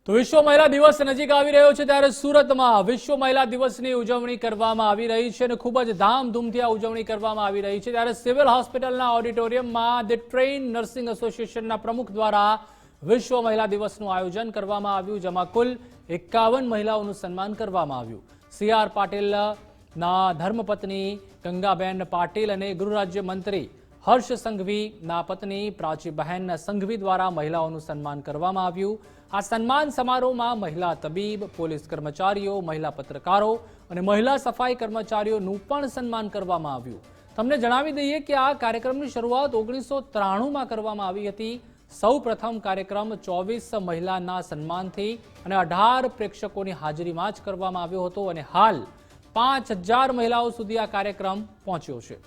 તો વિશ્વ મહિલા દિવસ નજીક આવી રહ્યો છે ત્યારે સુરતમાં વિશ્વ મહિલા દિવસની ઉજવણી કરવામાં આવી રહી છે અને ખૂબ જ ધામધૂમથી આ ઉજવણી કરવામાં આવી રહી છે ત્યારે સિવિલ હોસ્પિટલના ઓડિટોરિયમમાં ધ ટ્રેન નર્સિંગ એસોસિએશનના પ્રમુખ દ્વારા વિશ્વ મહિલા દિવસનું આયોજન કરવામાં આવ્યું, જેમાં કુલ 51 મહિલાઓનું સન્માન કરવામાં આવ્યું। સી.આર. પાટીલના ધર્મપત્ની ગંગાબેન પાટીલ અને ગૃહરાજ્ય મંત્રી હર્ષ સંઘવીના પત્ની પ્રાચીબહેન સંઘવી દ્વારા મહિલાઓનું સન્માન કરવામાં આવ્યું। આ સન્માન સમારોહમાં મહિલા તબીબ, પોલીસ કર્મચારીઓ, મહિલા પત્રકારો અને મહિલા સફાઈ કર્મચારીઓનું પણ સન્માન કરવામાં આવ્યું। તમને જણાવી દઈએ કે આ કાર્યક્રમની શરૂઆત 1993માં કરવામાં આવી હતી। સૌપ્રથમ કાર્યક્રમ 24 મહિલાના સન્માનથી અને 18 પ્રેક્ષકોની હાજરીમાં જ કરવામાં આવ્યો હતો અને હાલ 5000 મહિલાઓ સુધી આ કાર્યક્રમ પહોંચ્યો છે।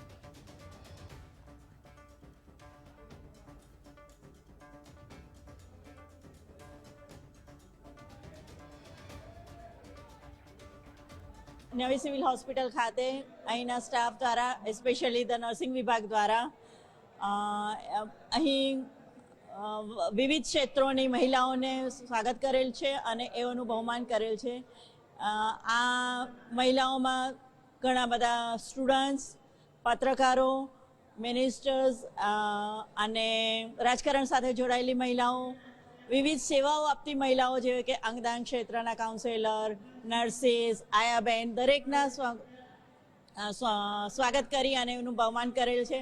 નવી સિવિલ હોસ્પિટલ ખાતે અહીંના સ્ટાફ દ્વારા, સ્પેશિયલી ધ નર્સિંગ વિભાગ દ્વારા અહીં વિવિધ ક્ષેત્રોની મહિલાઓને સ્વાગત કરેલ છે અને એઓનું બહુમાન કરેલ છે। આ મહિલાઓમાં ઘણા બધા સ્ટુડન્ટ્સ, પત્રકારો, મિનિસ્ટર્સ અને રાજકારણ સાથે જોડાયેલી મહિલાઓ, વિવિધ સેવાઓ આપતી મહિલાઓ જેવી કે અંગદાન ક્ષેત્રના કાઉન્સેલર, નર્સિસ, આયાબેન, દરેકના સ્વાગત કરી અને એનું બહુમાન કરેલ છે।